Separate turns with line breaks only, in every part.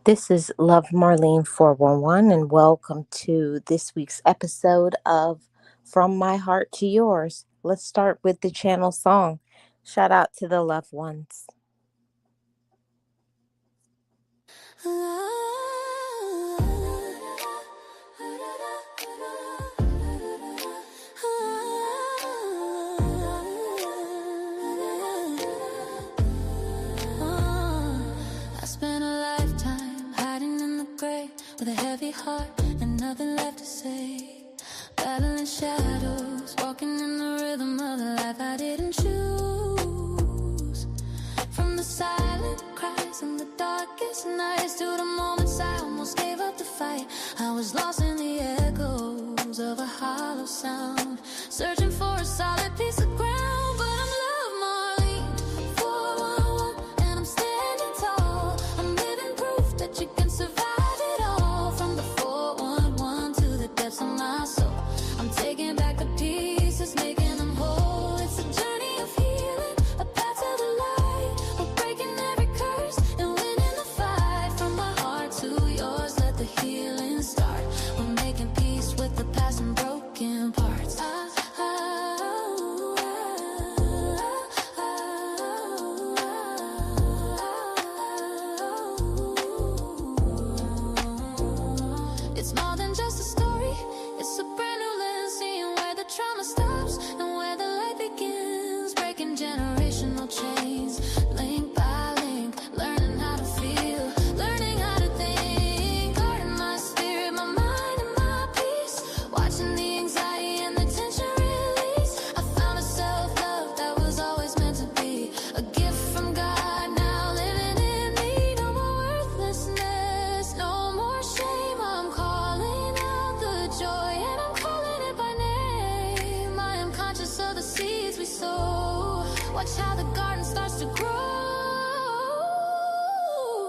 This is Love Marlene 411, and welcome to this week's episode of From My Heart to Yours. Let's start with the channel song. Shout out to the loved ones.
I spent a lifetime hiding in the grave with a heavy heart and nothing left to say. Battling shadows, walking in the rhythm of the life I didn't choose. From the silent cries and the darkest nights to the moments I almost gave up the fight, I was lost in the echoes of a hollow sound, searching for a solid piece of ground. But I'm Love Marlene 411, and I'm standing tall. I'm living proof that you can survive it all. From the 411 to the depths of my soul, I'm taking back the pieces, making them whole. It's a journey of healing, a path to the light. We're breaking every curse and winning the fight. From my heart to yours, let the healing start. We're making peace with the past and broken parts. It's more than just a story, it's a brand new lens, seeing where the trauma stops and where the light begins. Breaking generational chains, link by link, learning how to feel, learning how to think, guarding my spirit, my mind and my peace, watching the anxiety and the tension release. I found a self-love that was always meant to be, a gift from God now living in me. No more worthlessness, no more shame. I'm calling out the joy and I'm calling it by name. I am conscious of the seeds we sow. Watch how the garden starts to grow.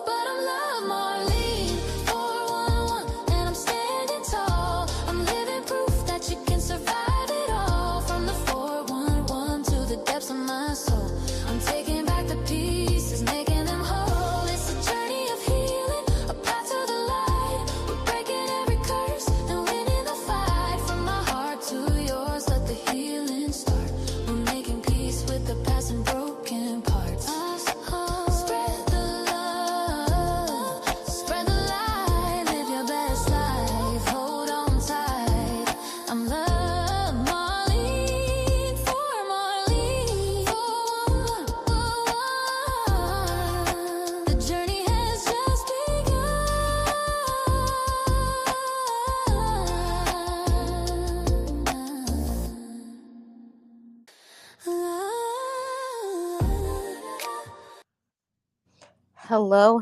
But I'm Love Marlene 411, and I'm standing tall. I'm living proof that you can survive it all. From the 411 to the depths of my soul, I'm taking back the pieces, making them whole. It's a journey of healing, a path to the light. We're breaking every curse and winning the fight. From my heart to yours, let the healing start. We're making peace with the past and broken parts. Spread the love, spread the light, live your best life, hold on tight. I'm Love Marlene 411. The journey has just begun.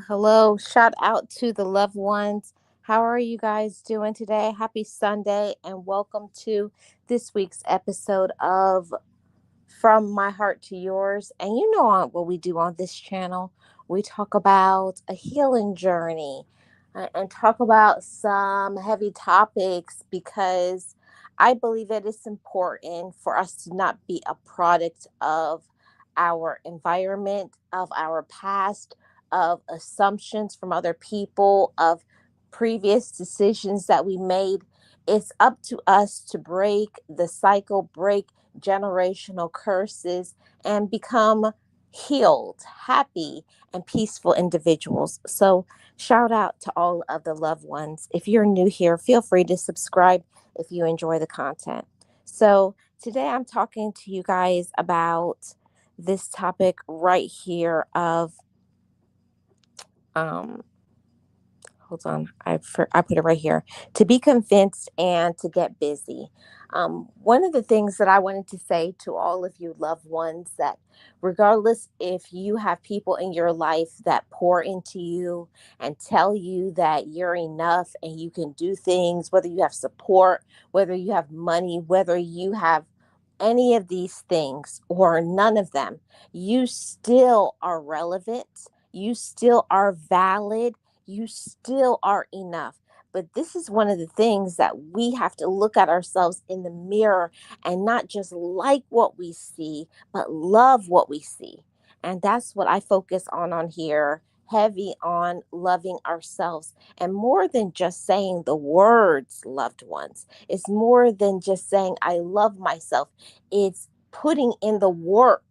Hello. Shout out to the loved ones. How are you guys doing today? Happy Sunday, and welcome to this week's episode of From My Heart to Yours. And you know what we do on this channel. We talk about a healing journey and talk about some heavy topics because I believe that it's important for us to not be a product of our environment, of our past, of assumptions from other people, of previous decisions that we made. It's up to us to break the cycle, break generational curses, and become healed, happy, and peaceful individuals. So, shout out to all of the loved ones. If you're new here, feel free to subscribe if you enjoy the content. So, today I'm talking to you guys about this topic right here of um hold on, I put it right here, to be convinced and to get busy. One of the things that I wanted to say to all of you loved ones, that regardless if you have people in your life that pour into you and tell you that you're enough and you can do things, whether you have support, whether you have money, whether you have any of these things or none of them, you still are relevant, you still are valid, you still are enough. But this is one of the things that we have to look at ourselves in the mirror and not just like what we see, but love what we see. And that's what I focus on here heavy on loving ourselves. And more than just saying the words loved ones, it's more than just saying I love myself. It's putting in the work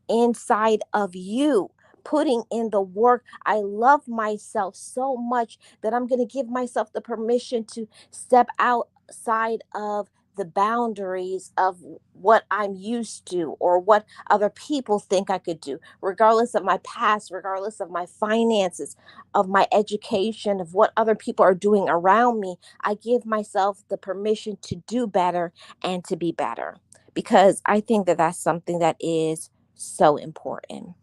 inside of you. Putting in the work. I love myself so much that I'm going to give myself the permission to step outside of the boundaries of what I'm used to or what other people think I could do, regardless of my past, regardless of my finances, of my education, of what other people are doing around me. I give myself the permission to do better and to be better because I think that that's something that is so important.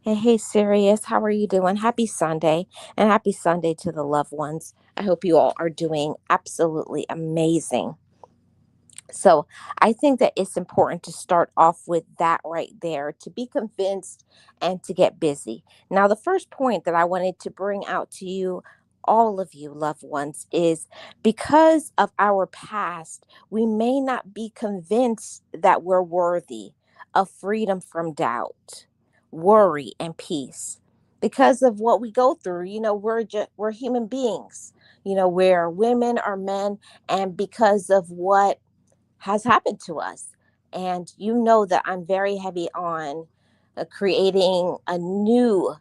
And hey, Sirius, how are you doing? Happy Sunday, and happy Sunday to the loved ones. I hope you all are doing absolutely amazing. So I think that it's important to start off with that right there, to be convinced and to get busy. Now, the first point that I wanted to bring out to you, all of you loved ones, is because of our past, we may not be convinced that we're worthy of freedom from doubt, worry, and peace. Because of what we go through, we're human beings. We're women or men, and because of what has happened to us. And you know that I'm very heavy on creating a new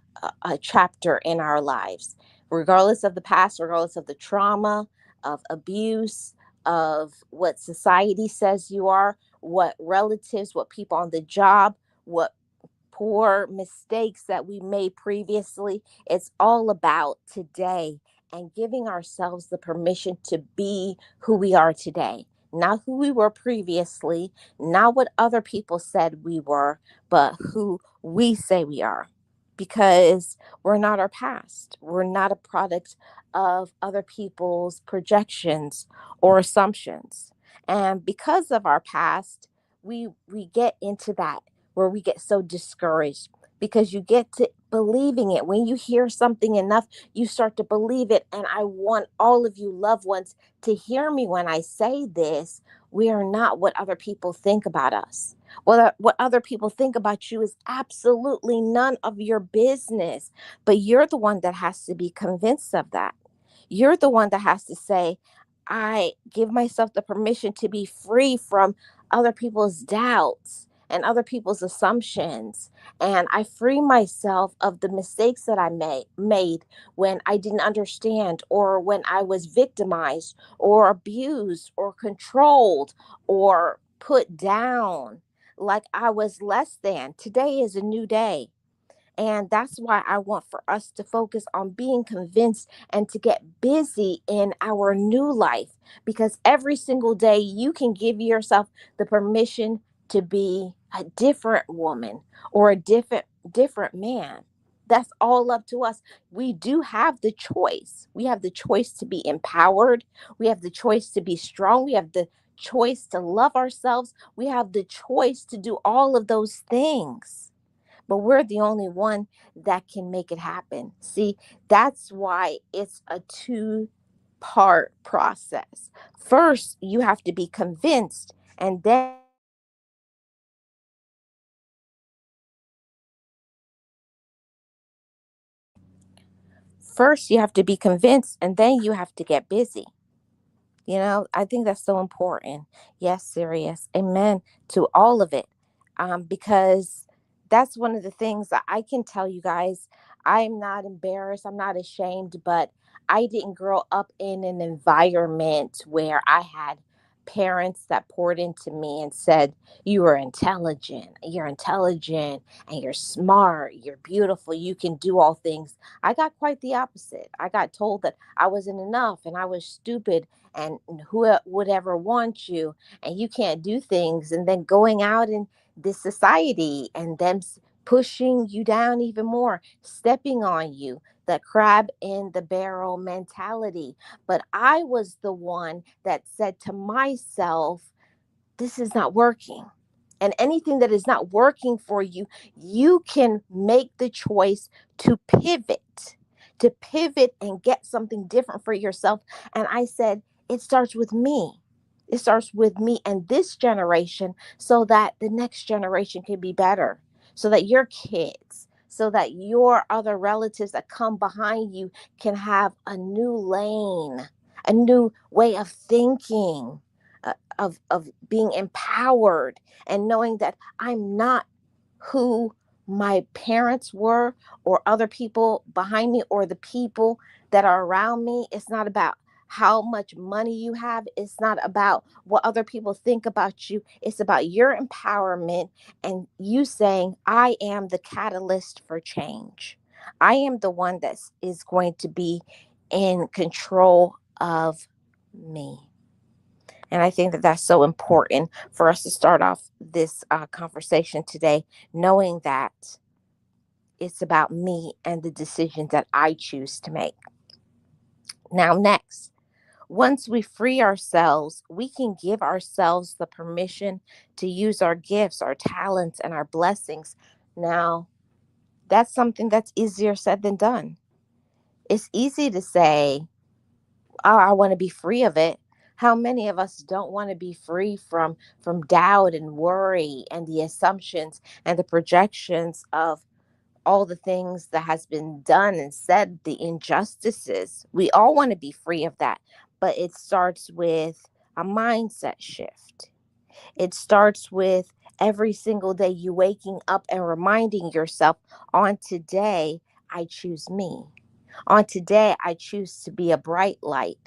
chapter in our lives, regardless of the past, regardless of the trauma, of abuse, of what society says you are, what relatives, what people on the job, what poor mistakes that we made previously. It's all about today and giving ourselves the permission to be who we are today. Not who we were previously, not what other people said we were, but who we say we are. Because we're not our past. We're not a product of other people's projections or assumptions. And because of our past, we get into that where we get so discouraged because you get to believing it. When you hear something enough, you start to believe it. And I want all of you loved ones to hear me when I say this. We are not what other people think about us. Well, what other people think about you is absolutely none of your business. But you're the one that has to be convinced of that. You're the one that has to say, I give myself the permission to be free from other people's doubts and other people's assumptions. And I free myself of the mistakes that I made when I didn't understand, or when I was victimized, or abused, or controlled, or put down like I was less than. Today is a new day. And that's why I want for us to focus on being convinced and to get busy in our new life. Because every single day you can give yourself the permission to be a different woman or a different man. That's all up to us. We do have the choice. We have the choice to be empowered. We have the choice to be strong. We have the choice to love ourselves. We have the choice to do all of those things, but we're the only one that can make it happen. See, that's why it's a two-part process. First, you have to be convinced, and then first you have to be convinced, and then you have to get busy. I think that's so important. Yes, serious. Amen to all of it. Because that's one of the things that I can tell you guys. I'm not embarrassed. I'm not ashamed, but I didn't grow up in an environment where I had parents that poured into me and said, you're intelligent, and you're smart, you're beautiful, you can do all things. I got quite the opposite. I got told that I wasn't enough and I was stupid, and who would ever want you, and you can't do things, and then going out in this society and them pushing you down even more, stepping on you, the crab in the barrel mentality. But I was the one that said to myself, this is not working. And anything that is not working for you, you can make the choice to pivot and get something different for yourself. And I said, it starts with me. It starts with me and this generation so that the next generation can be better, so that your kids, so that your other relatives that come behind you can have a new lane, a new way of thinking, of being empowered and knowing that I'm not who my parents were or other people behind me or the people that are around me. It's not about how much money you have. It's not about what other people think about you. It's about your empowerment and you saying, I am the catalyst for change. I am the one that is going to be in control of me. And I think that that's so important for us to start off this conversation today, knowing that it's about me and the decisions that I choose to make. Now, next, once we free ourselves, we can give ourselves the permission to use our gifts, our talents, and our blessings. Now, that's something that's easier said than done. It's easy to say, oh, I want to be free of it. How many of us don't want to be free from doubt and worry and the assumptions and the projections of all the things that has been done and said, the injustices? We all want to be free of that, but it starts with a mindset shift. It starts with every single day you waking up and reminding yourself, on today I choose me. On today, I choose to be a bright light.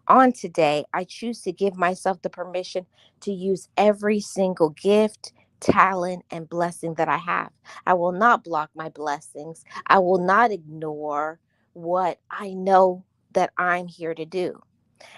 On today, I choose to give myself the permission to use every single gift, talent, and blessing that I have. I will not block my blessings. I will not ignore what I know that I'm here to do.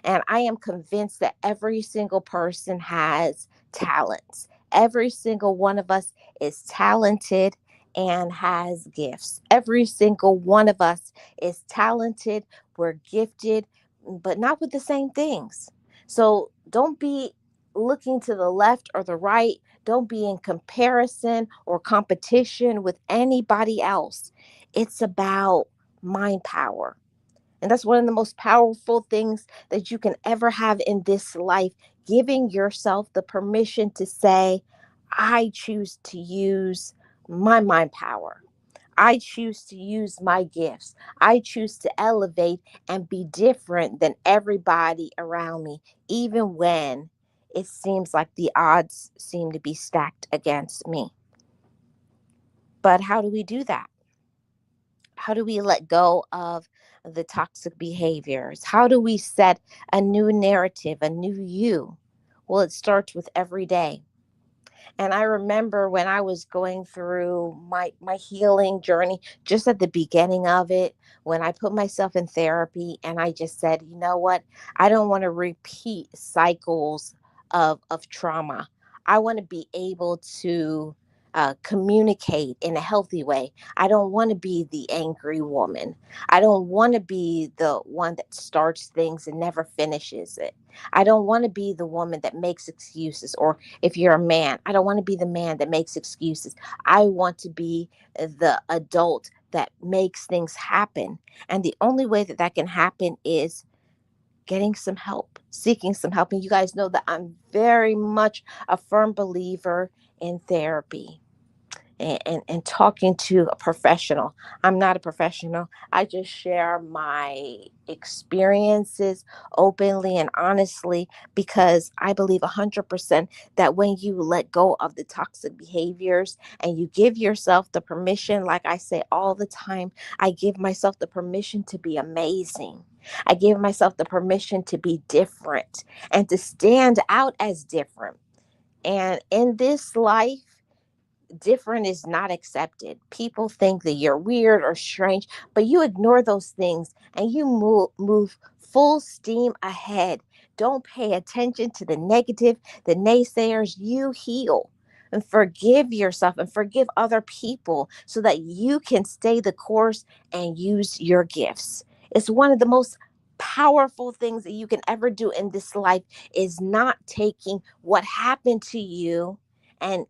And I am convinced that every single person has talents. Every single one of us is talented and has gifts. Every single one of us is talented. We're gifted, but not with the same things. So don't be looking to the left or the right. Don't be in comparison or competition with anybody else. It's about mind power. And that's one of the most powerful things that you can ever have in this life, giving yourself the permission to say, I choose to use my mind power. I choose to use my gifts. I choose to elevate and be different than everybody around me, even when it seems like the odds seem to be stacked against me. But how do we do that? How do we let go of the toxic behaviors? How do we set a new narrative, a new you? Well, it starts with every day. And I remember when I was going through my healing journey, just at the beginning of it, when I put myself in therapy and I just said, you know what? I don't want to repeat cycles of trauma. I want to be able to communicate in a healthy way. I don't want to be the angry woman. I don't want to be the one that starts things and never finishes it. I don't want to be the woman that makes excuses, or if you're a man, I don't want to be the man that makes excuses. I want to be the adult that makes things happen. And the only way that that can happen is getting some help, seeking some help. And you guys know that I'm very much a firm believer in therapy and talking to a professional. I'm not a professional. I just share my experiences openly and honestly because I believe 100% that when you let go of the toxic behaviors and you give yourself the permission, like I say all the time, I give myself the permission to be amazing. I give myself the permission to be different and to stand out as different. And in this life, different is not accepted. People think that you're weird or strange, but you ignore those things and you move full steam ahead. Don't pay attention to the negative, the naysayers. You heal and forgive yourself and forgive other people so that you can stay the course and use your gifts. It's one of the most powerful things that you can ever do in this life is not taking what happened to you and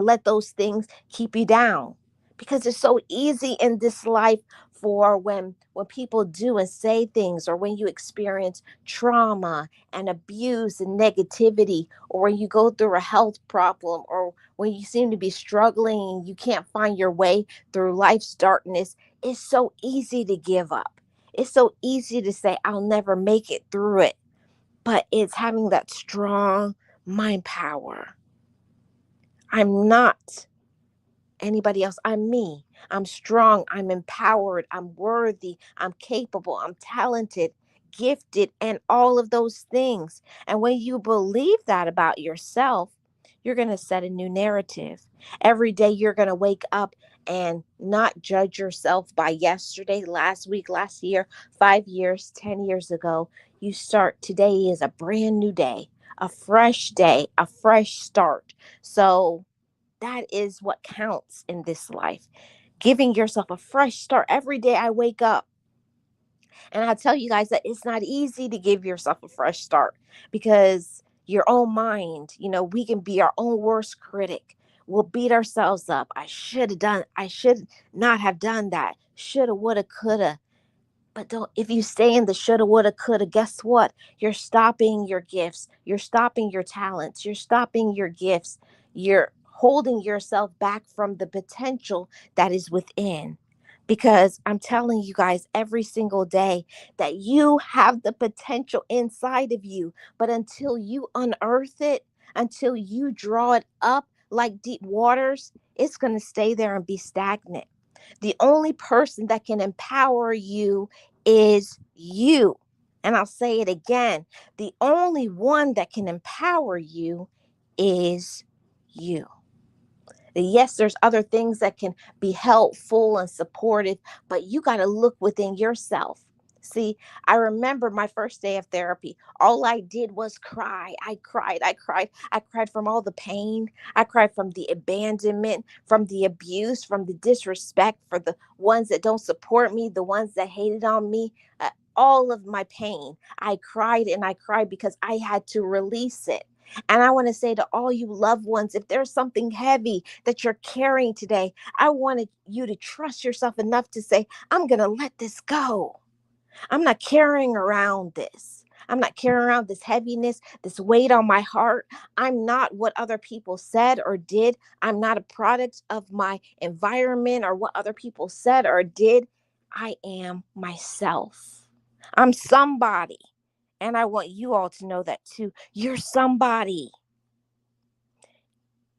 let those things keep you down, because it's so easy in this life for when people do and say things, or when you experience trauma and abuse and negativity, or when you go through a health problem, or when you seem to be struggling and you can't find your way through life's darkness. It's so easy to give up. It's so easy to say, I'll never make it through it. But it's having that strong mind power. I'm not anybody else. I'm me. I'm strong. I'm empowered. I'm worthy. I'm capable. I'm talented, gifted, and all of those things. And when you believe that about yourself, you're going to set a new narrative. Every day, you're going to wake up and not judge yourself by yesterday, last week, last year, 5 years, 10 years ago. You start today is a brand new day, a fresh start. So, that is what counts in this life. Giving yourself a fresh start. Every day I wake up, and I'll tell you guys that it's not easy to give yourself a fresh start, because your own mind, we can be our own worst critic. We'll beat ourselves up. I should not have done that. Shoulda, woulda, coulda. But don't, if you stay in the shoulda, woulda, coulda, guess what? You're stopping your gifts. You're stopping your talents. You're stopping your gifts. You're holding yourself back from the potential that is within. Because I'm telling you guys every single day that you have the potential inside of you. But until you unearth it, until you draw it up like deep waters, it's going to stay there and be stagnant. The only person that can empower you is you. And I'll say it again, the only one that can empower you is you. Yes, there's other things that can be helpful and supportive, but you got to look within yourself. See, I remember my first day of therapy. All I did was cry. I cried. I cried. I cried from all the pain. I cried from the abandonment, from the abuse, from the disrespect, for the ones that don't support me, the ones that hated on me. All of my pain. I cried and I cried because I had to release it. And I want to say to all you loved ones, if there's something heavy that you're carrying today, I wanted you to trust yourself enough to say, I'm going to let this go. I'm not carrying around this. I'm not carrying around this heaviness, this weight on my heart. I'm not what other people said or did. I'm not a product of my environment or what other people said or did. I am myself. I'm somebody. And I want you all to know that too. You're somebody.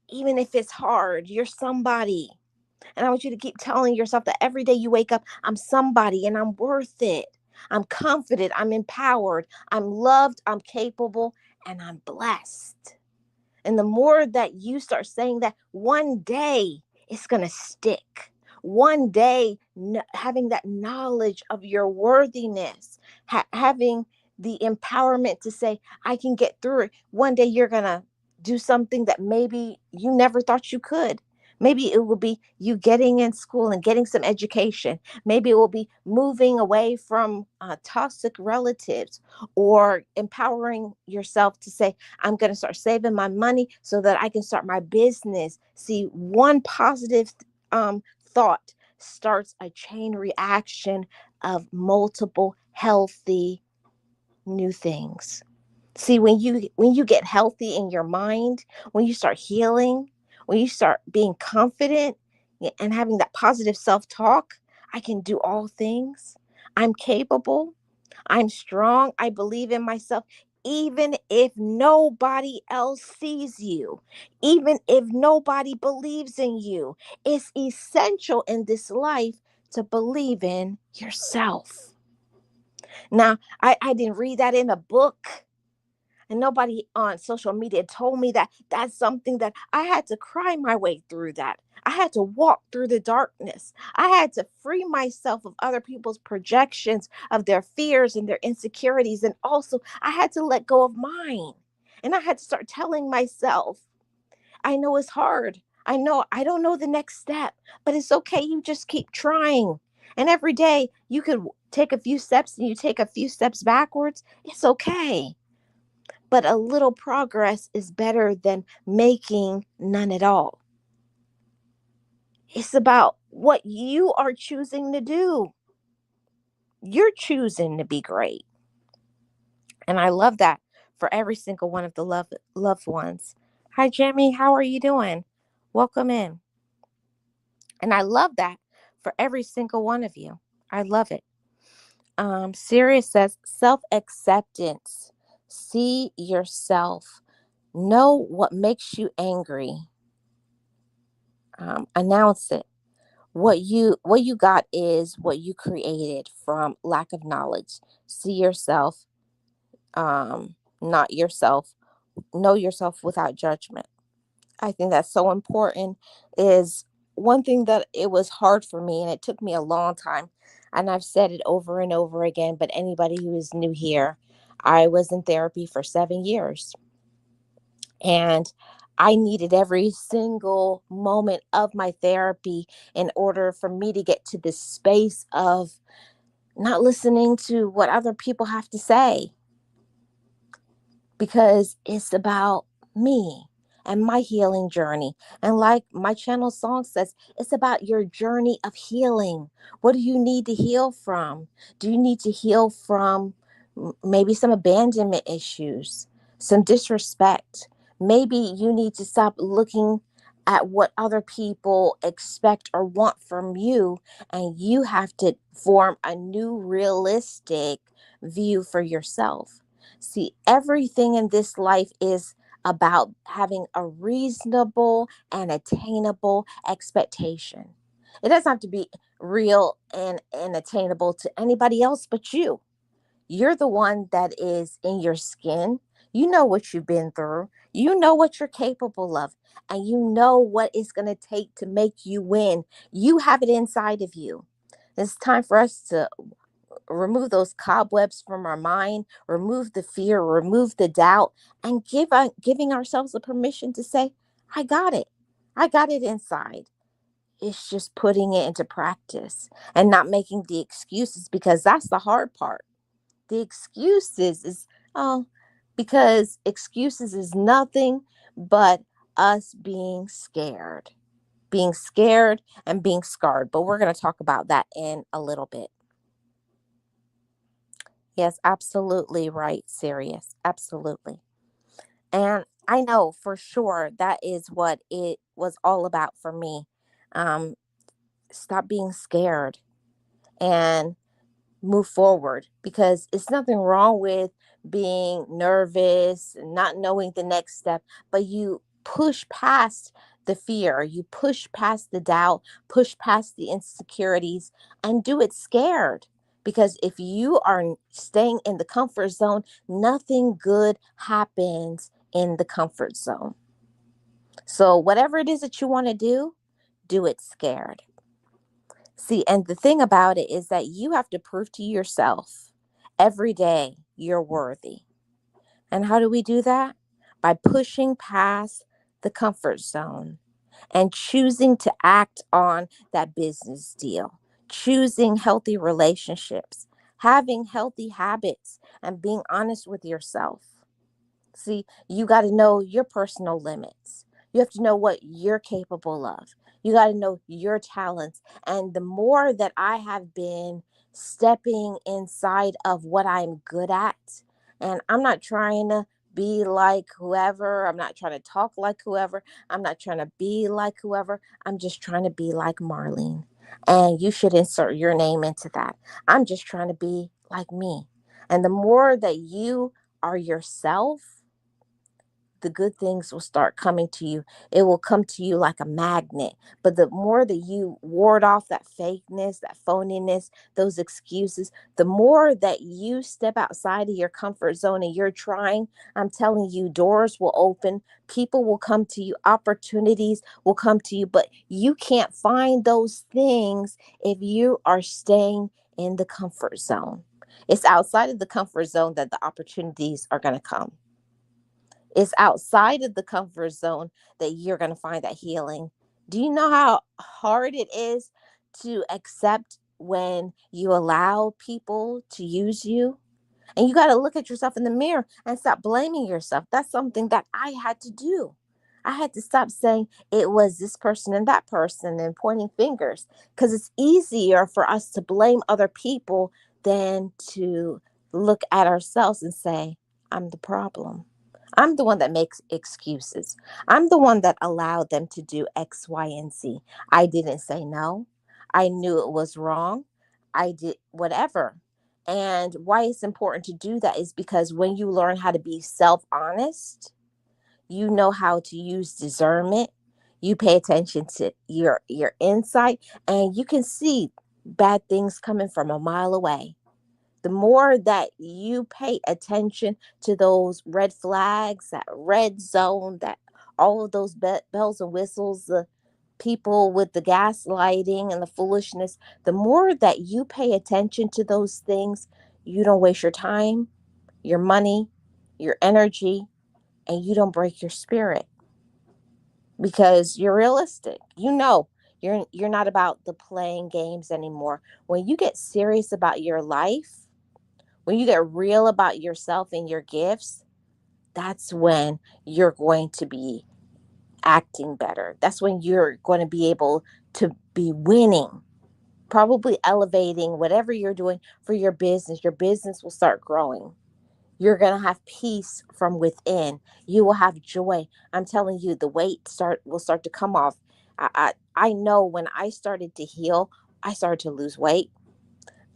Even if it's hard, you're somebody. And I want you to keep telling yourself that every day you wake up, I'm somebody and I'm worth it. I'm confident. I'm empowered. I'm loved. I'm capable. And I'm blessed. And the more that you start saying that, one day it's going to stick. One day, having that knowledge of your worthiness, having the empowerment to say, I can get through it. One day you're going to do something that maybe you never thought you could. Maybe it will be you getting in school and getting some education. Maybe it will be moving away from toxic relatives, or empowering yourself to say, I'm going to start saving my money so that I can start my business. See, one positive thought starts a chain reaction of multiple healthy new things. See, when you get healthy in your mind, when you start healing, when you start being confident and having that positive self-talk, I can do all things. I'm capable. I'm strong. I believe in myself. Even if nobody else sees you, even if nobody believes in you, it's essential in this life to believe in yourself. Now, I didn't read that in a book, and nobody on social media told me that. That's something that I had to cry my way through. That I had to walk through the darkness. I had to free myself of other people's projections of their fears and their insecurities, and also I had to let go of mine. And I had to start telling myself, I know it's hard, I know I don't know the next step, but it's okay, you just keep trying. And every day you could take a few steps and you take a few steps backwards. It's okay, but a little progress is better than making none at all. It's about what you are choosing to do. You're choosing to be great. And I love that for every single one of the loved ones. Hi, Jimmy. How are you doing? Welcome in. And I love that for every single one of you. I love it. Sirius says self acceptance. See yourself. Know what makes you angry. Announce it. What you got is what you created from lack of knowledge. See yourself, not yourself. Know yourself without judgment. I think that's so important. Is one thing that it was hard for me, and it took me a long time, and I've said it over and over again, but anybody who is new here, I was in therapy for 7 years, and I needed every single moment of my therapy in order for me to get to this space of not listening to what other people have to say, because it's about me and my healing journey. And like my channel song says, it's about your journey of healing. What do you need to heal from? Do you need to heal from maybe some abandonment issues, some disrespect? Maybe you need to stop looking at what other people expect or want from you, and you have to form a new realistic view for yourself. See, everything in this life is about having a reasonable and attainable expectation. It doesn't have to be real and attainable to anybody else but you. You're the one that is in your skin. You know what you've been through. You know what you're capable of. And you know what it's going to take to make you win. You have it inside of you. It's time for us to remove those cobwebs from our mind, remove the fear, remove the doubt, and giving ourselves the permission to say, I got it. I got it inside. It's just putting it into practice and not making the excuses, because that's the hard part. The excuses is, oh, because excuses is nothing but us being scared and being scarred. But we're going to talk about that in a little bit. Yes, absolutely right, Sirius. Absolutely. And I know for sure that is what it was all about for me. Um, Stop being scared and move forward, because it's nothing wrong with being nervous, not knowing the next step, but you push past the fear, you push past the doubt, push past the insecurities, and do it scared. Because if you are staying in the comfort zone, nothing good happens in the comfort zone. So, whatever it is that you want to do it scared. See, and the thing about it is that you have to prove to yourself every day you're worthy. And how do we do that? By pushing past the comfort zone and choosing to act on that business deal, choosing healthy relationships, having healthy habits, and being honest with yourself. See, you got to know your personal limits. You have to know what you're capable of. You got to know your talents. And the more that I have been stepping inside of what I'm good at, and I'm not trying to be like whoever, I'm not trying to talk like whoever, I'm not trying to be like whoever, I'm just trying to be like Marlene. And you should insert your name into that. I'm just trying to be like me. And the more that you are yourself, the good things will start coming to you. It will come to you like a magnet. But the more that you ward off that fakeness, that phoniness, those excuses, the more that you step outside of your comfort zone and you're trying, I'm telling you, doors will open, people will come to you, opportunities will come to you. But you can't find those things if you are staying in the comfort zone. It's outside of the comfort zone that the opportunities are going to come. It's outside of the comfort zone that you're going to find that healing. Do you know how hard it is to accept when you allow people to use you? And you got to look at yourself in the mirror and stop blaming yourself. That's something that I had to do. I had to stop saying it was this person and that person and pointing fingers, because it's easier for us to blame other people than to look at ourselves and say, I'm the problem. I'm the one that makes excuses. I'm the one that allowed them to do X, Y, and Z. I didn't say no. I knew it was wrong. I did whatever. And why it's important to do that is because when you learn how to be self honest, you know how to use discernment. You pay attention to your insight, and you can see bad things coming from a mile away. The more that you pay attention to those red flags, that red zone, that all of those bells and whistles, the people with the gaslighting and the foolishness, the more that you pay attention to those things, you don't waste your time, your money, your energy, and you don't break your spirit because you're realistic. You're not about the playing games anymore. When you get serious about your life, when you get real about yourself and your gifts, that's when you're going to be acting better. That's when you're going to be able to be winning, probably elevating whatever you're doing for your business. Your business will start growing. You're going to have peace from within. You will have joy. I'm telling you, the weight will start to come off. I know when I started to heal, I started to lose weight.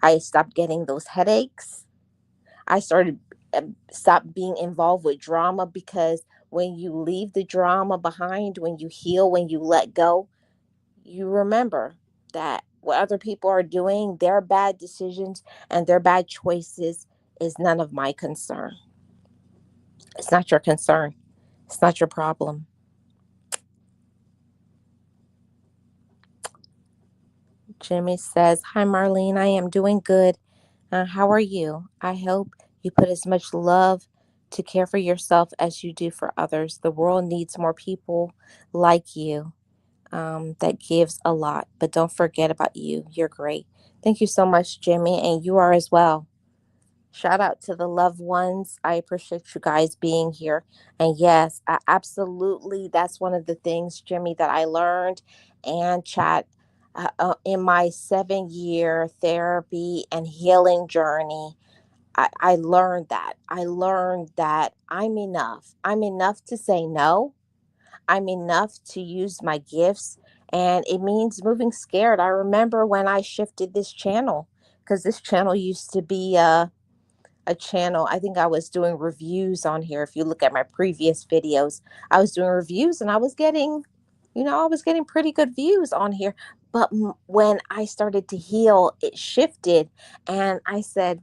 I stopped getting those headaches. I started stop being involved with drama because when you leave the drama behind, when you heal, when you let go, you remember that what other people are doing, their bad decisions and their bad choices is none of my concern. It's not your concern. It's not your problem. Jimmy says, Hi, Marlene. I am doing good. How are you? I hope you put as much love to care for yourself as you do for others. The world needs more people like you that gives a lot, but don't forget about you. You're great. Thank you so much, Jimmy, and you are as well. Shout out to the loved ones. I appreciate you guys being here. And yes, absolutely. That's one of the things, Jimmy, that I learned and chat in my 7 year therapy and healing journey. I learned that. I learned that I'm enough. I'm enough to say no. I'm enough to use my gifts. And it means moving scared. I remember when I shifted this channel because this channel used to be a channel. I think I was doing reviews on here. If you look at my previous videos, I was doing reviews and I was getting pretty good views on here. But when I started to heal, it shifted. And I said,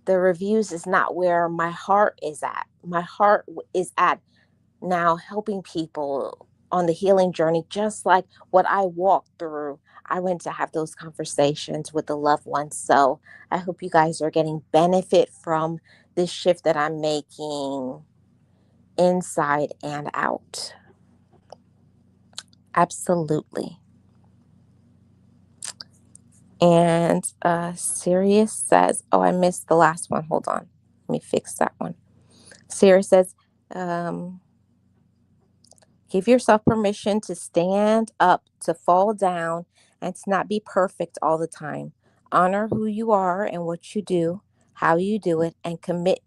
the reviews is not where my heart is at. My heart is at now helping people on the healing journey, just like what I walked through. I went to have those conversations with the loved ones. So I hope you guys are getting benefit from this shift that I'm making inside and out. Absolutely. And Sirius says, oh, I missed the last one. Hold on. Let me fix that one. Sirius says, um, give yourself permission to stand up, to fall down, and to not be perfect all the time. Honor who you are and what you do, how you do it, and commit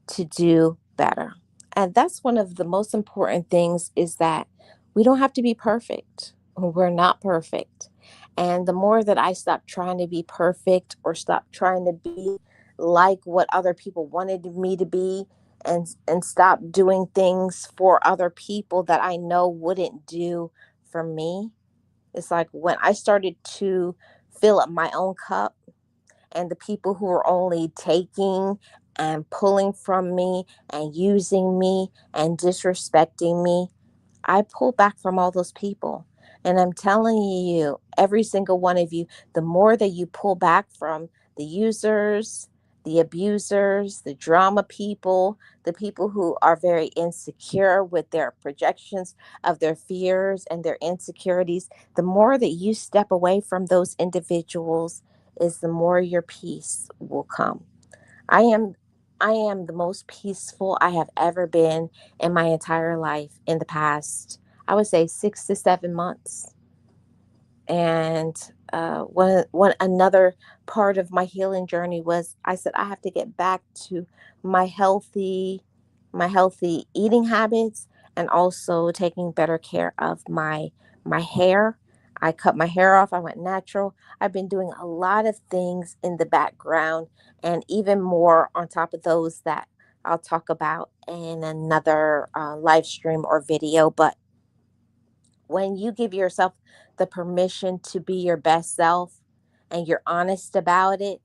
to do better. And that's one of the most important things is that we don't have to be perfect. We're not perfect. And the more that I stop trying to be perfect or stop trying to be like what other people wanted me to be and stop doing things for other people that I know wouldn't do for me. It's like when I started to fill up my own cup and the people who are only taking and pulling from me and using me and disrespecting me, I pull back from all those people. And I'm telling you, every single one of you, the more that you pull back from the users, the abusers, the drama people, the people who are very insecure with their projections of their fears and their insecurities, the more that you step away from those individuals is the more your peace will come. I am I am the most peaceful I have ever been in my entire life in the past, I would say 6 to 7 months. And one another part of my healing journey was I said I have to get back to my healthy my healthy eating habits, and also taking better care of my hair. I cut my hair off. I went natural. I've been doing a lot of things in the background, and even more on top of those that I'll talk about in another live stream or video. But when you give yourself the permission to be your best self and you're honest about it,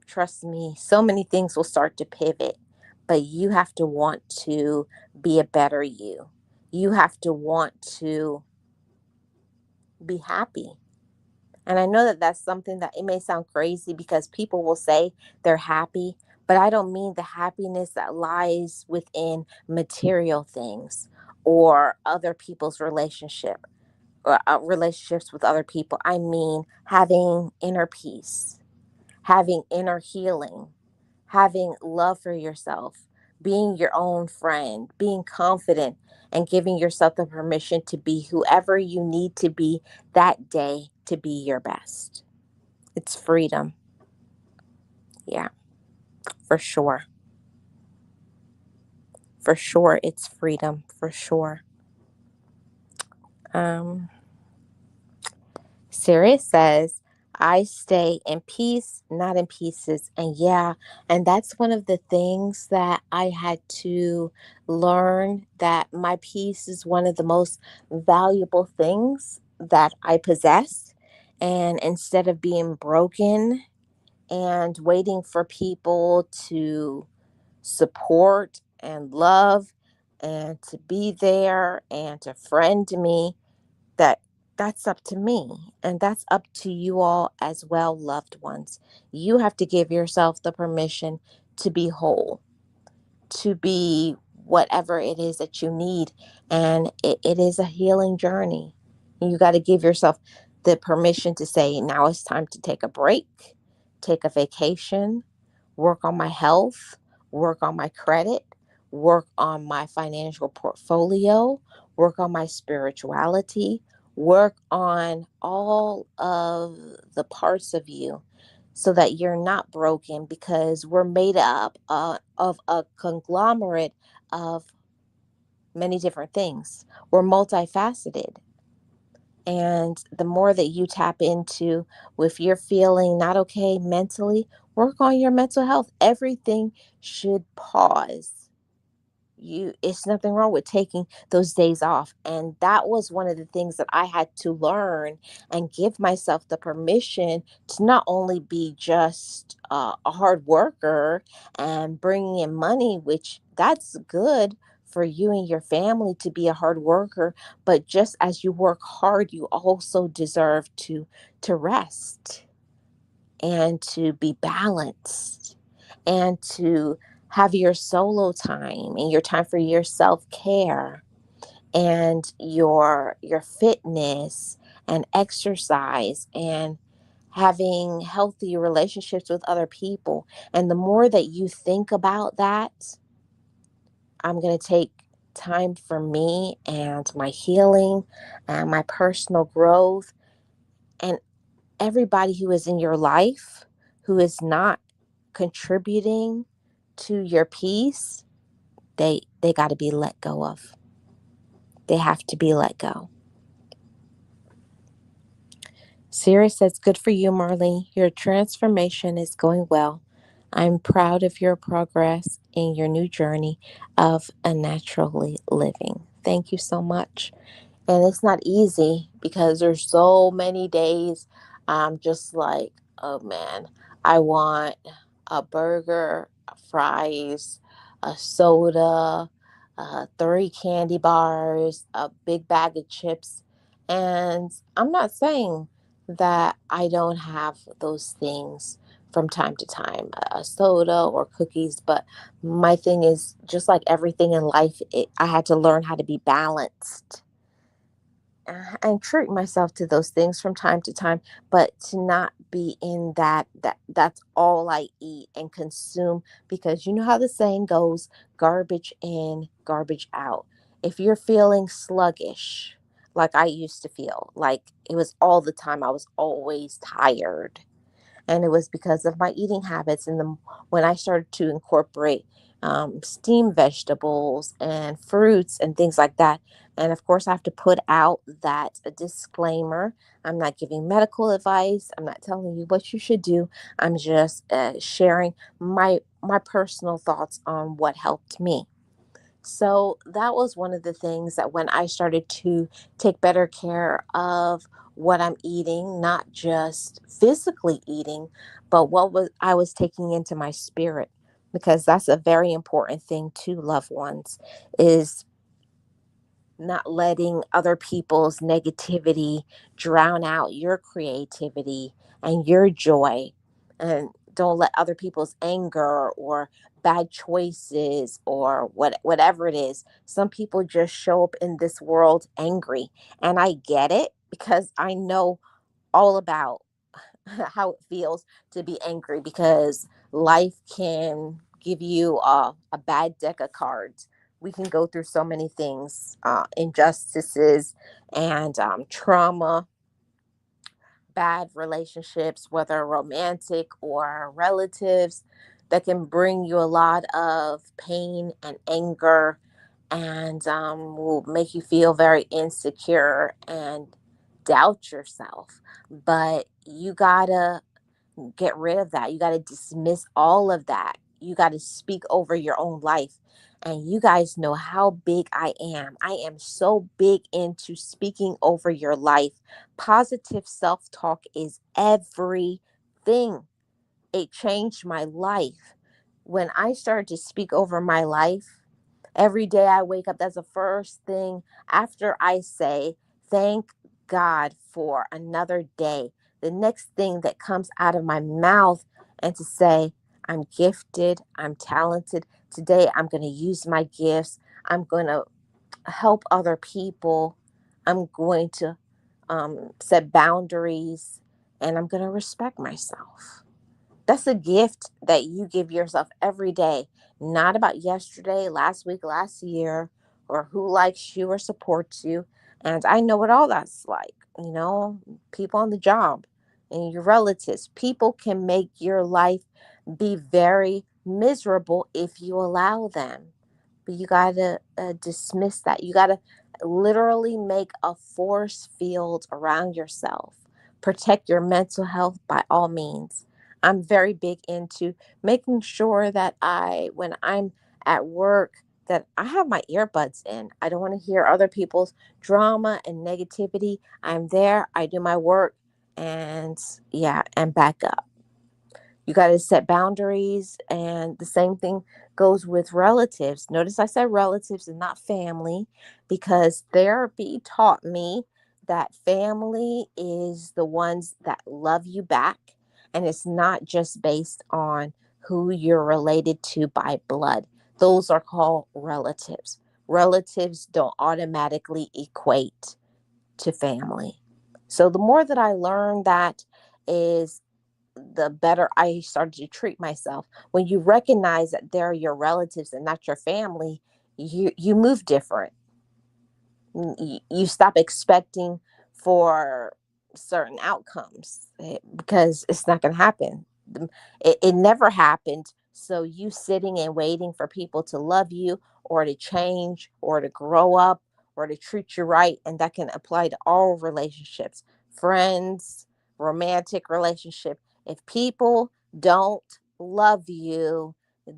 trust me, so many things will start to pivot. But you have to want to be a better you. You have to want to be happy. And I know that that's something that it may sound crazy because people will say they're happy, but I don't mean the happiness that lies within material things or other people's relationships with other people. I mean, having inner peace, having inner healing, having love for yourself, being your own friend, being confident, and giving yourself the permission to be whoever you need to be that day to be your best. It's freedom. Yeah, for sure. For sure, it's freedom. For sure. Um, Sirius says, I stay in peace, not in pieces. And yeah, and that's one of the things that I had to learn, that my peace is one of the most valuable things that I possess. And instead of being broken and waiting for people to support and love and to be there and to friend me, that that's up to me, and that's up to you all as well, loved ones. You have to give yourself the permission to be whole, to be whatever it is that you need. And it is a healing journey. You got to give yourself the permission to say, now it's time to take a break, take a vacation, work on my health, work on my credit, work on my financial portfolio, work on my spirituality, work on all of the parts of you so that you're not broken, because we're made up of a conglomerate of many different things. We're multifaceted. And the more that you tap into, if you're feeling not okay mentally, work on your mental health. Everything should pause. It's nothing wrong with taking those days off, and that was one of the things that I had to learn and give myself the permission to not only be just a hard worker and bringing in money, which that's good for you and your family to be a hard worker, but just as you work hard, you also deserve to rest and to be balanced and to have your solo time and your time for your self-care and your fitness and exercise and having healthy relationships with other people. And the more that you think about that, I'm going to take time for me and my healing and my personal growth. And everybody who is in your life who is not contributing to your peace, they got to be let go of. They have to be let go. Sirius says, good for you, Marlene. Your transformation is going well. I'm proud of your progress in your new journey of a naturally living. Thank you so much. And it's not easy because there's so many days I'm just like, oh man, I want a burger, fries, a soda, 3 candy bars, a big bag of chips. And I'm not saying that I don't have those things from time to time, a soda or cookies, but my thing is, just like everything in life, I had to learn how to be balanced and treat myself to those things from time to time, but to not be in that's all I eat and consume, because you know how the saying goes, garbage in, garbage out. If you're feeling sluggish, like I used to feel. Like it was all the time. I was always tired, and it was because of my eating habits. And when I started to incorporate steamed vegetables and fruits and things like that, and of course I have to put out that a disclaimer: I'm not giving medical advice, I'm not telling you what you should do, I'm just sharing my personal thoughts on what helped me. So that was one of the things that when I started to take better care of what I'm eating, not just physically eating, but what was I was taking into my spirit, because that's a very important thing to loved ones, is not letting other people's negativity drown out your creativity and your joy. And don't let other people's anger or bad choices or whatever it is. Some people just show up in this world angry. And I get it, because I know all about how it feels to be angry, because life can give you a bad deck of cards. We can go through so many things, injustices and trauma, bad relationships, whether romantic or relatives, that can bring you a lot of pain and anger, and will make you feel very insecure and doubt yourself. But you gotta get rid of that. You got to dismiss all of that. You got to speak over your own life. And you guys know how big I am. I am so big into speaking over your life. Positive self talk is everything. It changed my life. When I started to speak over my life, every day I wake up, that's the first thing after I say, thank God for another day. The next thing that comes out of my mouth, and to say, I'm gifted, I'm talented. Today I'm going to use my gifts. I'm going to help other people. I'm going to set boundaries, and I'm going to respect myself. That's a gift that you give yourself every day, not about yesterday, last week, last year, or who likes you or supports you. And I know what all that's like, people on the job and your relatives. People can make your life be very miserable if you allow them. But you got to dismiss that. You got to literally make a force field around yourself. Protect your mental health by all means. I'm very big into making sure that when I'm at work, that I have my earbuds in. I don't want to hear other people's drama and negativity. I'm there, I do my work, and yeah, and back up. You got to set boundaries, and the same thing goes with relatives. Notice I said relatives and not family, because therapy taught me that family is the ones that love you back, and it's not just based on who you're related to by blood. Those are called relatives. Relatives don't automatically equate to family. So the more that I learn that, is the better I started to treat myself. When you recognize that they're your relatives and not your family, you move different. You stop expecting for certain outcomes, because it's not going to happen. It never happened. So you sitting and waiting for people to love you, or to change, or to grow up, or to treat you right, and that can apply to all relationships, friends, romantic relationship. If people don't love you,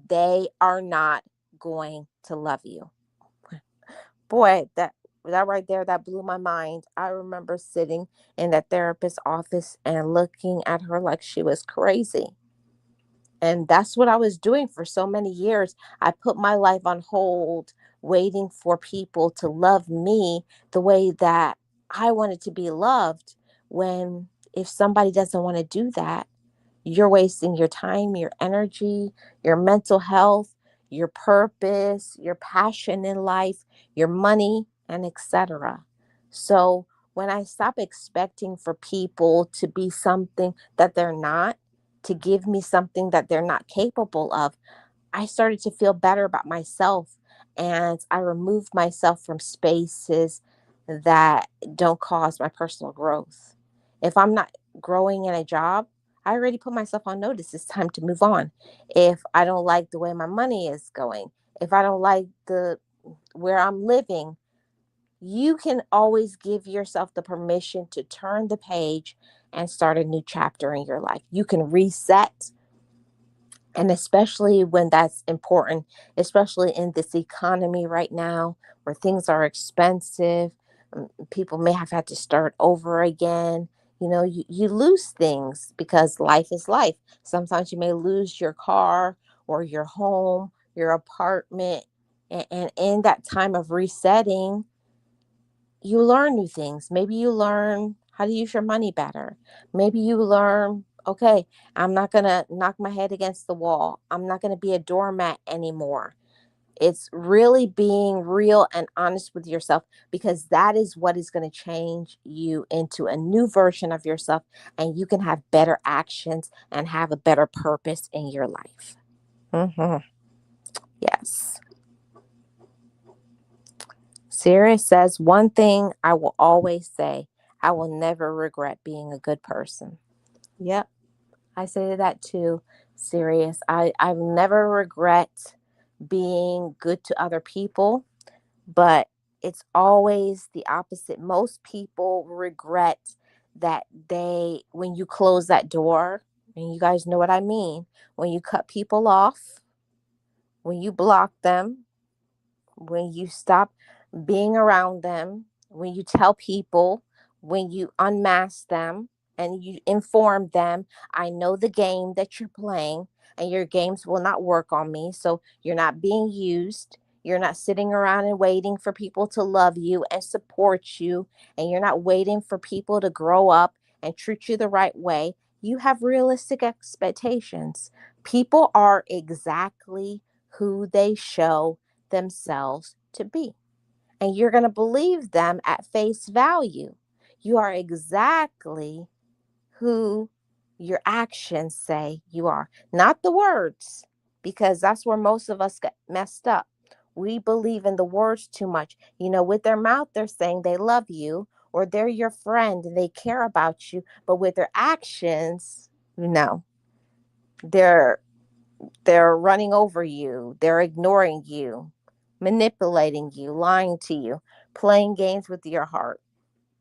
they are not going to love you. Boy, that right there, that blew my mind. I remember sitting in that therapist's office and looking at her like she was crazy. And that's what I was doing for so many years. I put my life on hold, waiting for people to love me the way that I wanted to be loved. When, if somebody doesn't want to do that, you're wasting your time, your energy, your mental health, your purpose, your passion in life, your money, and etc. So when I stop expecting for people to be something that they're not, to give me something that they're not capable of, I started to feel better about myself, and I removed myself from spaces that don't cause my personal growth. If I'm not growing in a job, I already put myself on notice. It's time to move on. If I don't like the way my money is going, if I don't like the where I'm living, you can always give yourself the permission to turn the page and start a new chapter in your life. You can reset, and especially when that's important, especially in this economy right now where things are expensive, people may have had to start over again. You lose things because life is life. Sometimes you may lose your car or your home, your apartment. And in that time of resetting, you learn new things. Maybe you learn how to use your money better. Maybe you learn, okay, I'm not going to knock my head against the wall. I'm not going to be a doormat anymore. It's really being real and honest with yourself, because that is what is going to change you into a new version of yourself, and you can have better actions and have a better purpose in your life. Yes. Sirius says, one thing I will always say, I will never regret being a good person. Yep, I say that too, Sirius. I never regret being good to other people, but it's always the opposite. Most people regret that when you close that door, and you guys know what I mean, when you cut people off, when you block them, when you stop being around them, when you tell people, when you unmask them and you inform them, I know the game that you're playing and your games will not work on me. So you're not being used. You're not sitting around and waiting for people to love you and support you. And you're not waiting for people to grow up and treat you the right way. You have realistic expectations. People are exactly who they show themselves to be. And you're going to believe them at face value. You are exactly who your actions say you are, not the words, because that's where most of us get messed up. We believe in the words too much. With their mouth, they're saying they love you or they're your friend and they care about you. But with their actions, no, they're they're running over you, they're ignoring you, manipulating you, lying to you, playing games with your heart,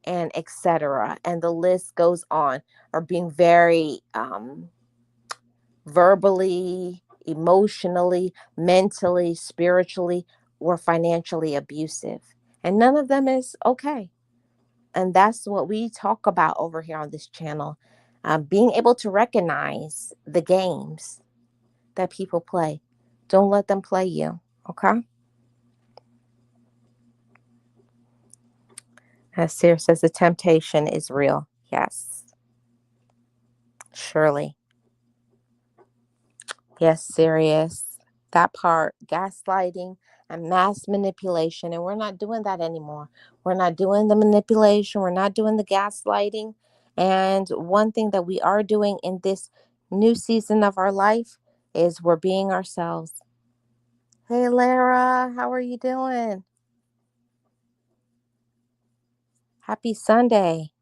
and etc. And the list goes on, or being very verbally, emotionally, mentally, spiritually, or financially abusive. And none of them is okay. And that's what we talk about over here on this channel. Being able to recognize the games that people play. Don't let them play you. Okay? As Seer says, the temptation is real. Yes. Surely. Yes, serious. That part, gaslighting and mass manipulation. And we're not doing that anymore. We're not doing the manipulation. We're not doing the gaslighting. And one thing that we are doing in this new season of our life is we're being ourselves. Hey, Lara, how are you doing? Happy Sunday.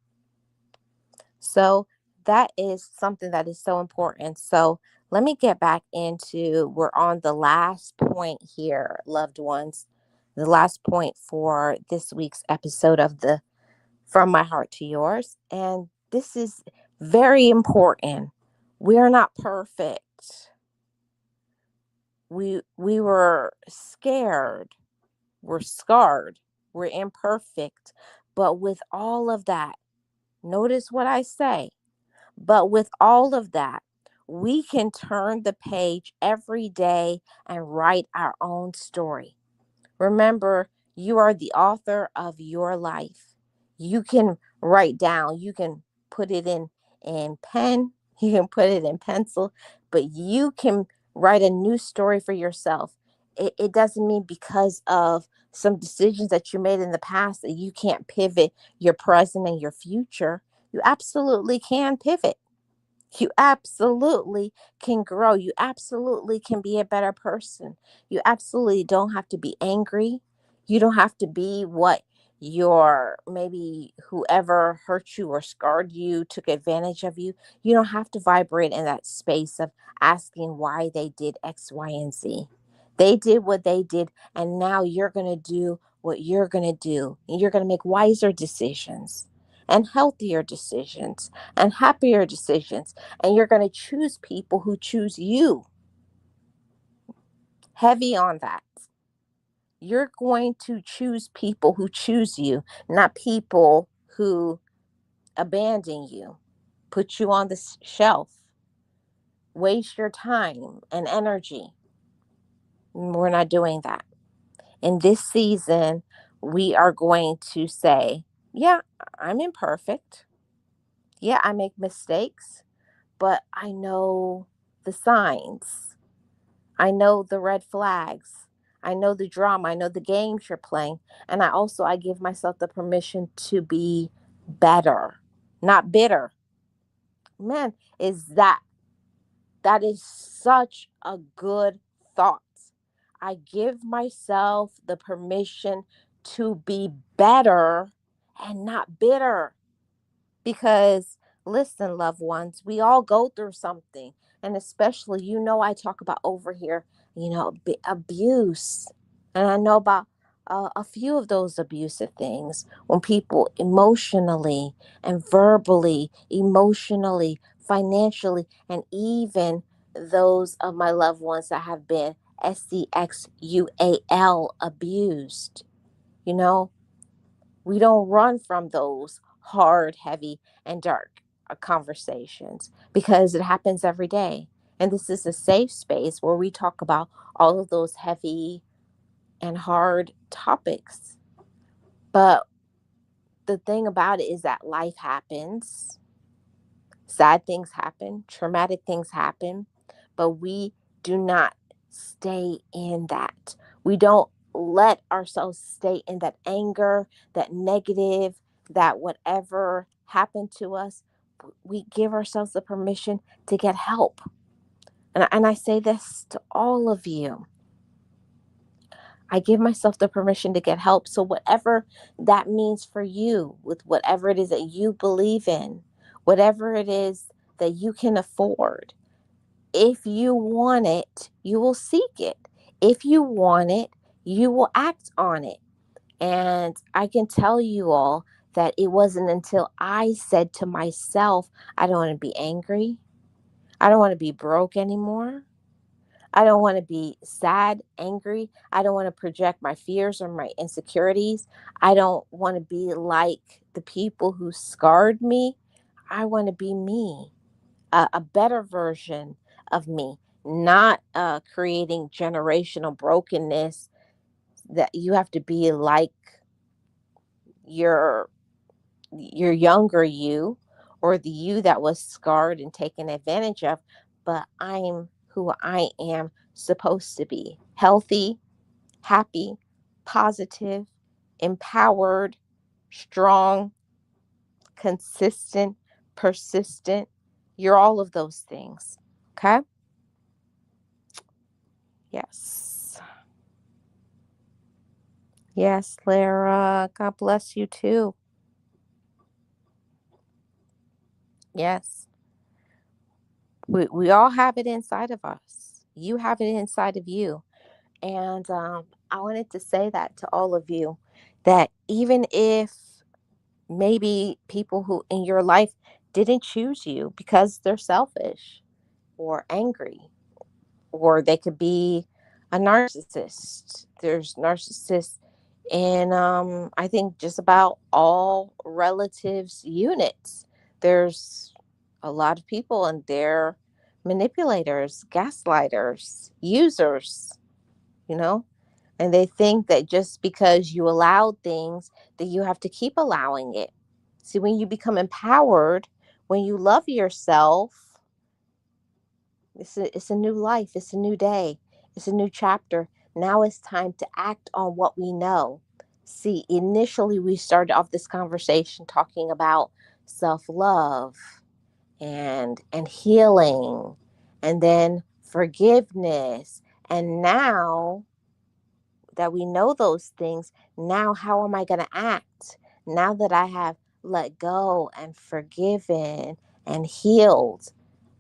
So that is something that is so important. So let me get back into, we're on the last point here, loved ones. The last point for this week's episode of the From My Heart to Yours. And this is very important. We are not perfect. We were scared. We're scarred. We're imperfect. But with all of that, notice what I say. But with all of that, we can turn the page every day and write our own story. Remember, you are the author of your life. You can write down, you can put it in pen, you can put it in pencil, but you can write a new story for yourself. It doesn't mean because of some decisions that you made in the past that you can't pivot your present and your future. You absolutely can pivot. You absolutely can grow. You absolutely can be a better person. You absolutely don't have to be angry. You don't have to be what your maybe whoever hurt you or scarred you, took advantage of you, you don't have to vibrate in that space of asking why they did X, Y, and Z. They did what they did, and now you're going to do what you're going to do. And you're going to make wiser decisions and healthier decisions and happier decisions. And you're going to choose people who choose you. Heavy on that. You're going to choose people who choose you, not people who abandon you, put you on the shelf, waste your time and energy. We're not doing that. In this season, we are going to say, yeah, I'm imperfect. Yeah, I make mistakes, but I know the signs. I know the red flags. I know the drama. I know the games you're playing. And I give myself the permission to be better, not bitter. Man, is that is such a good thought. I give myself the permission to be better and not bitter. Because listen, loved ones, we all go through something. And especially, I talk about over here, abuse. And I know about a few of those abusive things when people emotionally and verbally, emotionally, financially, and even those of my loved ones that have been SCXUAL abused. You know, we don't run from those hard, heavy, and dark conversations because it happens every day. And this is a safe space where we talk about all of those heavy and hard topics. But the thing about it is that life happens, sad things happen, traumatic things happen, but we do not stay in that. We don't let ourselves stay in that anger, that negative, that whatever happened to us. We give ourselves the permission to get help. And I say this to all of you. I give myself the permission to get help. So, whatever that means for you, with whatever it is that you believe in, whatever it is that you can afford, if you want it, you will seek it. If you want it, you will act on it. And I can tell you all that it wasn't until I said to myself, I don't want to be angry. I don't want to be broke anymore. I don't want to be sad, angry. I don't want to project my fears or my insecurities. I don't want to be like the people who scarred me. I want to be me, a better version of me, not creating generational brokenness that you have to be like your younger you or the you that was scarred and taken advantage of, but I'm who I am supposed to be: healthy, happy, positive, empowered, strong, consistent, persistent. You're all of those things. Okay? Yes. Yes, Lara. God bless you too. Yes. We all have it inside of us. You have it inside of you. And I wanted to say that to all of you, that even if maybe people who in your life didn't choose you because they're selfish or angry, or they could be a narcissist. There's narcissists in, I think, just about all relatives units. There's a lot of people, and they're manipulators, gaslighters, users, you know? And they think that just because you allowed things, that you have to keep allowing it. See, when you become empowered, when you love yourself, it's a new life, it's a new day, it's a new chapter. Now it's time to act on what we know. See, initially we started off this conversation talking about self-love and healing, and then forgiveness. And now that we know those things, now how am I going to act? Now that I have let go and forgiven and healed,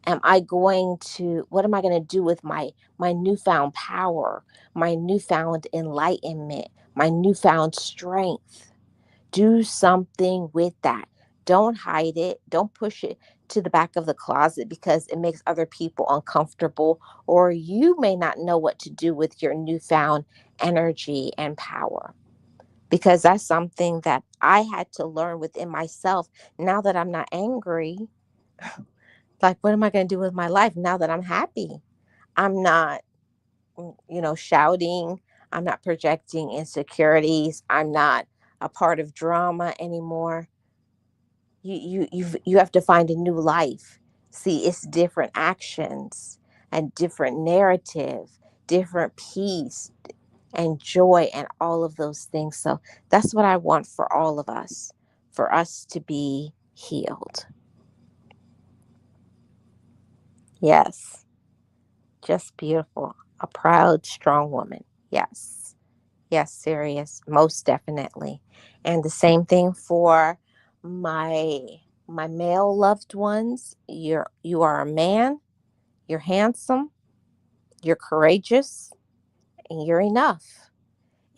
what am I going to do with my newfound power, my newfound enlightenment, my newfound strength? Do something with that. Don't hide it. Don't push it to the back of the closet because it makes other people uncomfortable, or you may not know what to do with your newfound energy and power. Because that's something that I had to learn within myself. Now that I'm not angry, like, what am I going to do with my life now that I'm happy? I'm not, shouting. I'm not projecting insecurities. I'm not a part of drama anymore. You have to find a new life. See, it's different actions and different narrative, different peace and joy and all of those things. So that's what I want for all of us, for us to be healed. Yes, just beautiful. A proud, strong woman. Yes. Yes, serious, most definitely. And the same thing for my my male loved ones. You are a man, you're handsome, you're courageous, and you're enough.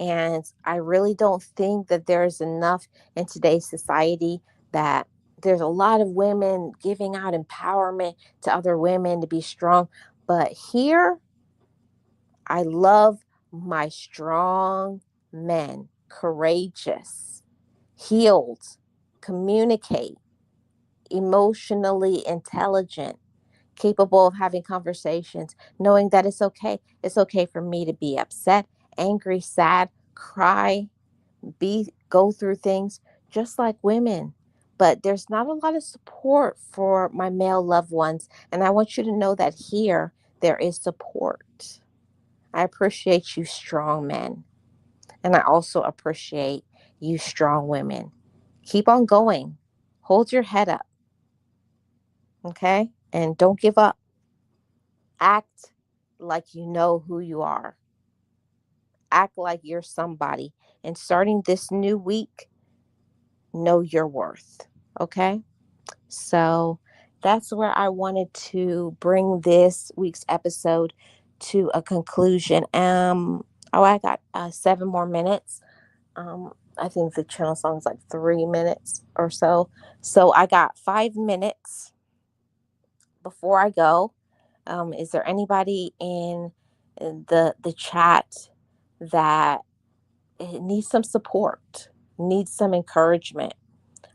And I really don't think that there's enough in today's society that there's a lot of women giving out empowerment to other women to be strong. But here, I love my strong men, courageous, healed, communicate, emotionally intelligent, capable of having conversations, knowing that it's okay. It's okay for me to be upset, angry, sad, cry, go through things just like women. But there's not a lot of support for my male loved ones. And I want you to know that here there is support. I appreciate you, strong men. And I also appreciate you, strong women. Keep on going. Hold your head up, okay? And don't give up. Act like you know who you are. Act like you're somebody. And starting this new week, know your worth, okay? So that's where I wanted to bring this week's episode to a conclusion. I got 7 more minutes. I think the channel song is like 3 minutes or so. So I got 5 minutes before I go. Is there anybody in the chat that needs some support, needs some encouragement?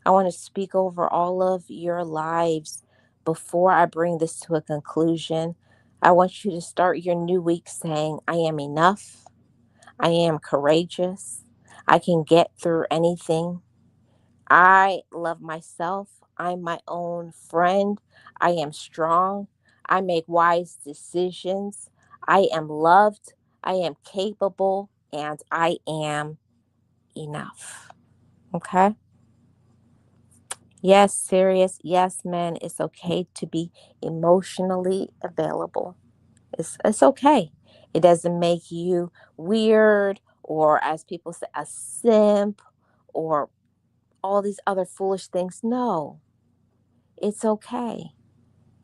I want to speak over all of your lives before I bring this to a conclusion. I want you to start your new week saying, I am enough. I am courageous. I can get through anything. I love myself. I'm my own friend. I am strong. I make wise decisions. I am loved. I am capable. And I am enough. Okay? Yes, serious. Yes, men. It's okay to be emotionally available. It's okay. It doesn't make you weird or, as people say, a simp or all these other foolish things. No, it's okay.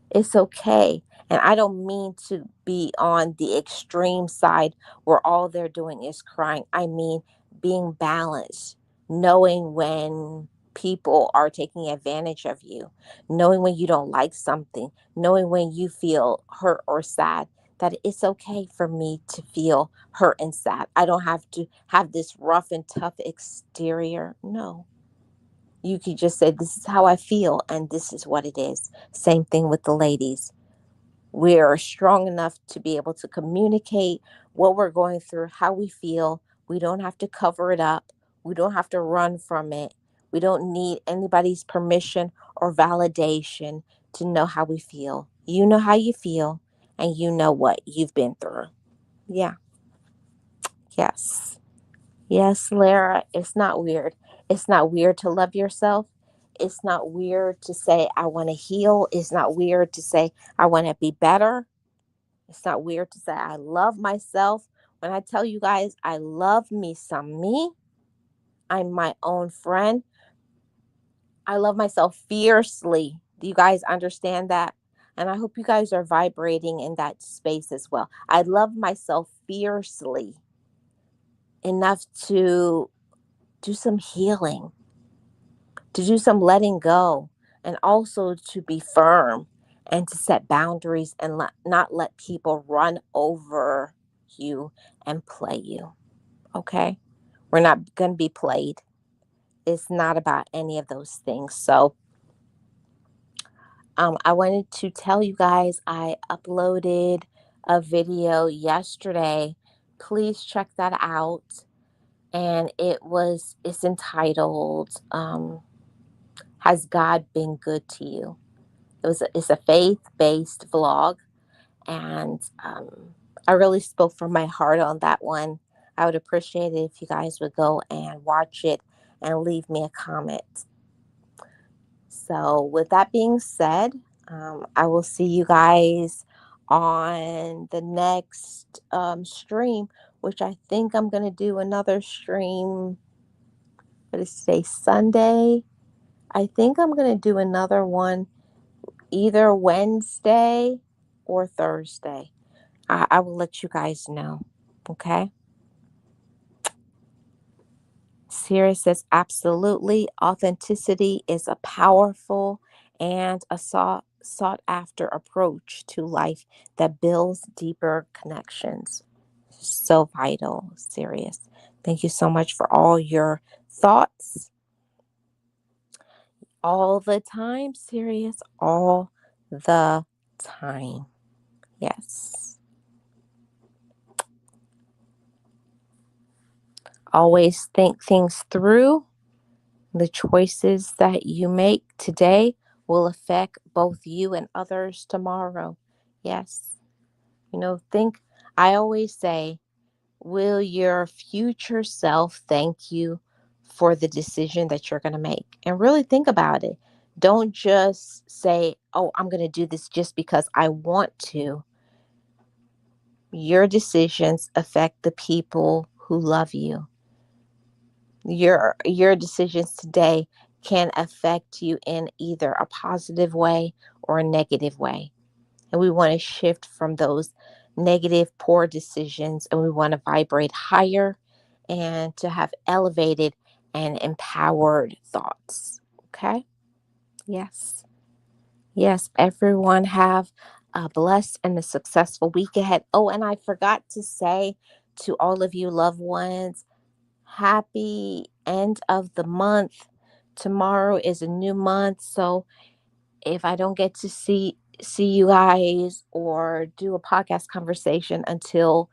It's okay. And I don't mean to be on the extreme side where all they're doing is crying. I mean being balanced, knowing when people are taking advantage of you, knowing when you don't like something, knowing when you feel hurt or sad, that it's okay for me to feel hurt and sad. I don't have to have this rough and tough exterior. No, you could just say, this is how I feel, and this is what it is. Same thing with the ladies. We're strong enough to be able to communicate what we're going through, how we feel. We don't have to cover it up. We don't have to run from it. We don't need anybody's permission or validation to know how we feel. You know how you feel, and you know what you've been through. Yeah. Yes. Yes, Lara, it's not weird. It's not weird to love yourself. It's not weird to say, I want to heal. It's not weird to say, I want to be better. It's not weird to say, I love myself When I tell you guys, I love me some me. I'm my own friend. I love myself fiercely. Do you guys understand that? And I hope you guys are vibrating in that space as well. I love myself fiercely enough to do some healing, to do some letting go, and also to be firm and to set boundaries and not let people run over you and play you. Okay? We're not going to be played. It's not about any of those things. So, I wanted to tell you guys I uploaded a video yesterday. Please check that out. And it's entitled, Has God Been Good to You? It's a faith-based vlog, and I really spoke from my heart on that one. I would appreciate it if you guys would go and watch it and leave me a comment. So, with that being said, I will see you guys on the next stream, which I think I'm going to do another stream. What is today? Sunday. I think I'm going to do another one either Wednesday or Thursday. I will let you guys know. Okay. Sirius says, absolutely. Authenticity is a powerful and a sought after approach to life that builds deeper connections. So vital, Sirius. Thank you so much for all your thoughts. All the time, Sirius. All the time. Yes. Always think things through. The choices that you make today will affect both you and others tomorrow. Yes. I always say, will your future self thank you for the decision that you're going to make? And really think about it. Don't just say, oh, I'm going to do this just because I want to. Your decisions affect the people who love you. Your decisions today can affect you in either a positive way or a negative way. And we want to shift from those negative, poor decisions, and we want to vibrate higher and to have elevated and empowered thoughts. Okay? Yes. Yes, everyone have a blessed and a successful week ahead. Oh, and I forgot to say to all of you loved ones, happy end of the month. Tomorrow is a new month, so if I don't get to see you guys or do a podcast conversation until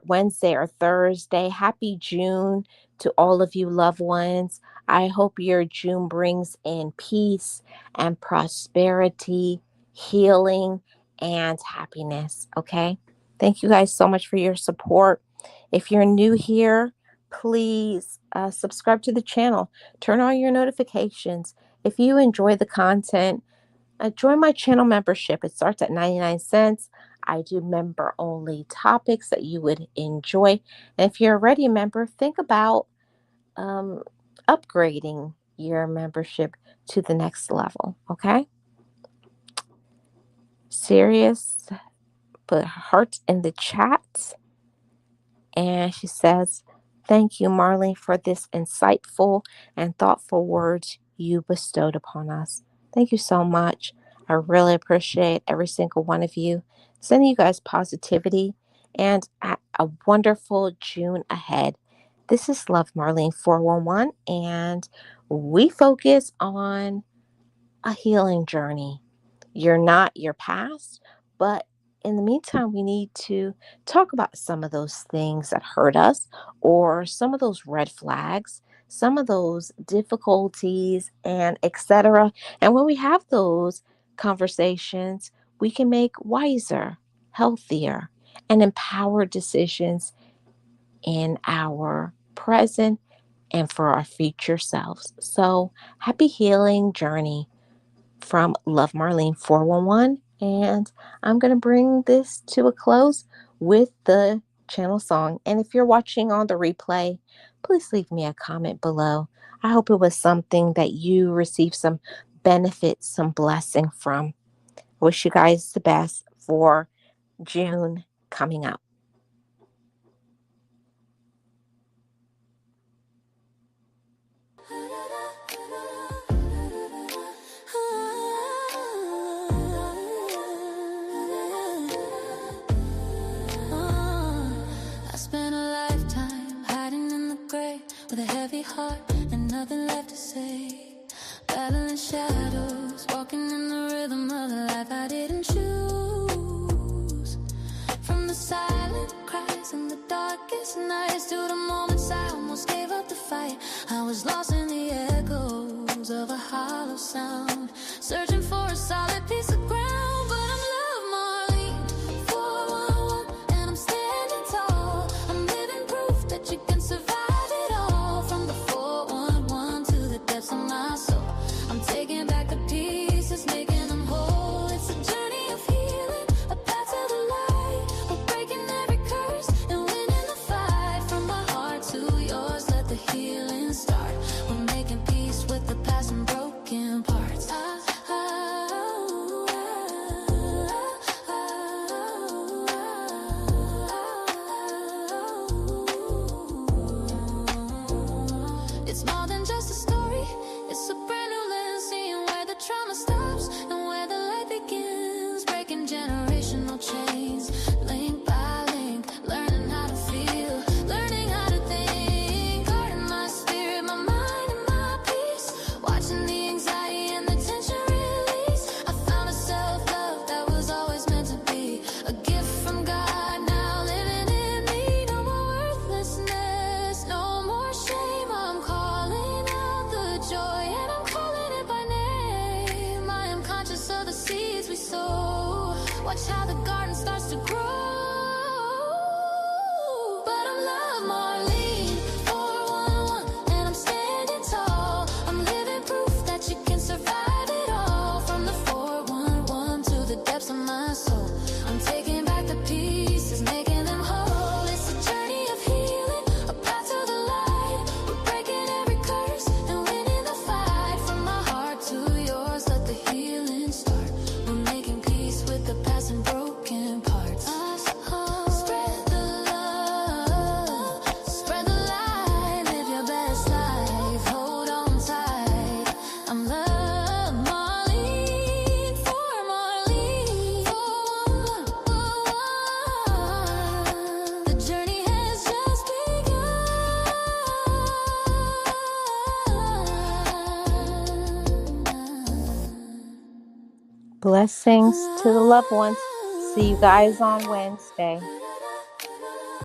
Wednesday or Thursday, happy June to all of you loved ones. I hope your June brings in peace and prosperity, healing, and happiness. Okay. Thank you guys so much for your support. If you're new here, please subscribe to the channel, turn on your notifications. If you enjoy the content, join my channel membership. It starts at 99 cents. I do member only topics that you would enjoy. And if you're already a member, think about um, upgrading your membership to the next level. Okay? Serious. Put hearts in the chat. And she says, thank you, Marlene, for this insightful and thoughtful words you bestowed upon us. Thank you so much. I really appreciate every single one of you. Sending you guys positivity and a wonderful June ahead. This is Love Marlene 411, and we focus on a healing journey. You're not your past, but in the meantime, we need to talk about some of those things that hurt us or some of those red flags, some of those difficulties, and etc. And when we have those conversations, we can make wiser, healthier, and empowered decisions in our present and for our future selves. So, happy healing journey from Love Marlene 411. And I'm going to bring this to a close with the channel song. And if you're watching on the replay, please leave me a comment below. I hope it was something that you received some benefit, some blessing from. I wish you guys the best for June coming up.
I spent a lifetime hiding in the grave with a heavy heart and nothing left to say. Battling shadows, walking in the rhythm of the life I didn't choose. From the silent cries and the darkest nights to the moments I almost gave up the fight, I was lost in the echoes of a hollow sound, searching for a solid piece of ground. But I'm Love Marlene, 411, and I'm standing tall. I'm living proof that you can survive it all. From the 411 to the depths of my soul, I'm taking back the pieces, making them whole. It's a journey of healing, a path to the light. We're breaking every curse and winning the fight. From my heart to yours, let the healing start. We're making peace with the past and broken parts. It's more than just a story, it's a brand new lens, seeing where the trauma stops and where the light begins. Breaking generational chains, link by link, learning how to feel, learning how to think, guarding my spirit, my mind and my peace, watching the anxiety and the tension release. I found a self-love that was always meant to be, a gift from God now living in me. No more worthlessness, no more shame. I'm calling out the joy and I'm calling it by name. I am conscious of the seeds we sow. Watch how the garden starts to grow. But I'm Love Marlene, 411, and I'm standing tall. I'm living proof that you can survive it all. From the 411 to the depths of my soul, I'm taking back the pieces, making them whole. It's a journey of healing, a path to the light. We're breaking every curse and winning the fight. From my heart to yours, let the healing start. We're making peace with the past and broken parts. Spread the love, spread the light, live your best life, hold on tight. I'm Love Marlene, for Marlene, 411. The journey has just begun.
Blessings to the loved ones. See you guys on Wednesday.